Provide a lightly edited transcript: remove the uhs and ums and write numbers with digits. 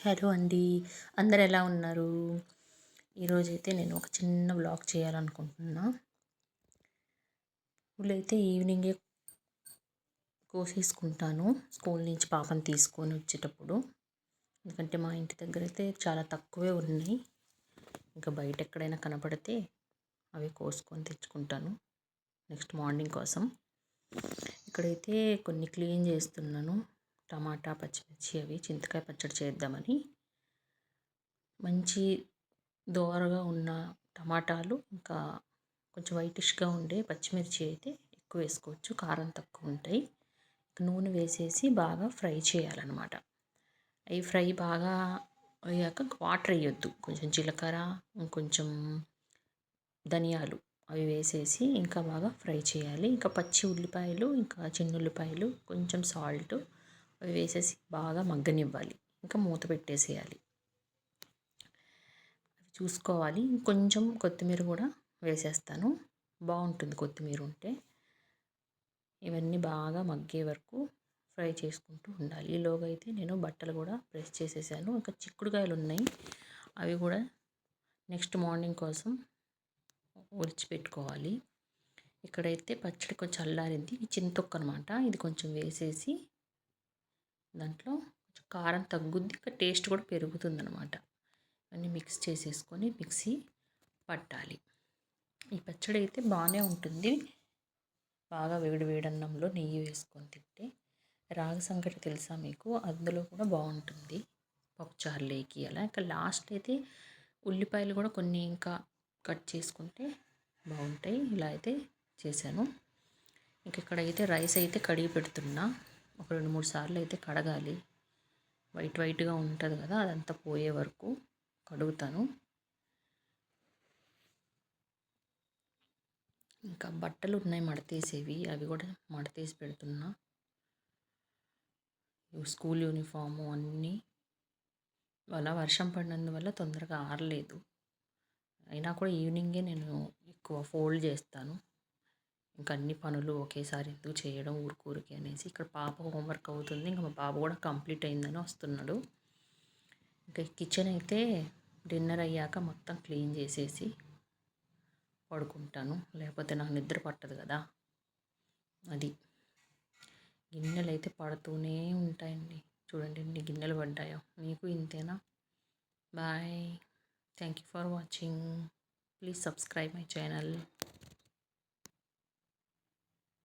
Hello అండి. అందరు ఎలా ఉన్నారు? ఈరోజైతే నేను ఒక చిన్న వ్లాగ్ చేయాలనుకుంటున్నా. పూలైతే ఈవినింగే కోసేసుకుంటాను స్కూల్ నుంచి పాపని తీసుకొని వచ్చేటప్పుడు. ఎందుకంటే మా ఇంటి దగ్గర అయితే చాలా తక్కువే ఉన్నాయి. ఇంకా బయట ఎక్కడైనా కనపడితే అవి కోసుకొని తెచ్చుకుంటాను నెక్స్ట్ మార్నింగ్ కోసం. ఇక్కడైతే కొన్ని క్లీన్ చేస్తున్నాను. టమాటా, పచ్చిమిర్చి అవి చింతకాయ పచ్చడి చేద్దామని. మంచి దోరగా ఉన్న టమాటాలు, ఇంకా కొంచెం వైటిష్గా ఉండే పచ్చిమిర్చి అయితే ఎక్కువ వేసుకోవచ్చు, కారం తక్కువ ఉంటాయి. నూనె వేసేసి బాగా ఫ్రై చేయాలన్నమాట. అవి ఫ్రై బాగా అయ్యాక వాటర్ వేయొద్దు, కొంచెం జీలకర్ర, ఇంకొంచెం ధనియాలు అవి వేసేసి ఇంకా బాగా ఫ్రై చేయాలి. ఇంకా పచ్చి ఉల్లిపాయలు, ఇంకా చిన్న ఉల్లిపాయలు, కొంచెం సాల్ట్ అవి వేసేసి బాగా మగ్గనివ్వాలి. ఇంకా మూత పెట్టేసేయాలి. చూసుకోవాలి. కొంచెం కొత్తిమీర కూడా వేసేస్తాను, బాగుంటుంది కొత్తిమీర ఉంటే. ఇవన్నీ బాగా మగ్గే వరకు ఫ్రై చేసుకుంటూ ఉండాలి. ఈలోగా అయితే నేను బట్టలు కూడా ప్రెస్ చేసేసాను. ఇంకా చిక్కుడుకాయలు ఉన్నాయి, అవి కూడా నెక్స్ట్ మార్నింగ్ కోసం ఒలిచిపెట్టుకోవాలి. ఇక్కడైతే పచ్చడి కొంచెం చల్లారింది. ఈ చింతొక్కు అనమాట, ఇది కొంచెం వేసేసి దాంట్లో కొంచెం కారం తగ్గుద్ది, ఇంకా టేస్ట్ కూడా పెరుగుతుంది అనమాట. అన్నీ మిక్స్ చేసేసుకొని మిక్సీ పట్టాలి. ఈ పచ్చడి అయితే బాగానే ఉంటుంది, బాగా వేడి వేడన్నంలో నెయ్యి వేసుకొని తింటే. రాగి సంగటి తెలుసా మీకు? అందులో కూడా బాగుంటుంది పప్పుచారులోకి అలా. ఇంకా లాస్ట్ అయితే ఉల్లిపాయలు కూడా కొన్ని ఇంకా కట్ చేసుకుంటే బాగుంటాయి. ఇలా అయితే చేశాను. ఇంక ఇక్కడైతే రైస్ అయితే కడిగి పెడుతున్నా. ఒక 2-3 సార్లు అయితే కడగాలి. వైట్గా ఉంటుంది కదా, అదంతా పోయే వరకు కడుగుతాను. ఇంకా బట్టలు ఉన్నాయి మడతేసేవి, అవి కూడా మడతేసి పెడుతున్నా. స్కూల్ యూనిఫాము అన్నీ వల్ల వర్షం పడినందువల్ల తొందరగా ఆరలేదు. అయినా కూడా ఈవినింగే నేను ఎక్కువ ఫోల్డ్ చేస్తాను. ఇంకా అన్ని పనులు ఒకేసారి ఎందుకు చేయడం ఊరికే అనేసి. ఇక్కడ పాప హోంవర్క్ అవుతుంది, ఇంకా మా బాబు కూడా కంప్లీట్ అయిందని వస్తున్నాడు. ఇంకా కిచెన్ అయితే డిన్నర్ అయ్యాక మొత్తం క్లీన్ చేసేసి పడుకుంటాను, లేకపోతే నాకు నిద్ర పట్టదు కదా. అది గిన్నెలు అయితే పడుతూనే ఉంటాయండి. చూడండి ఎన్ని గిన్నెలు పడ్డాయో. మీకు ఇంతేనా? Bye. Thank you for watching. Please subscribe my channel.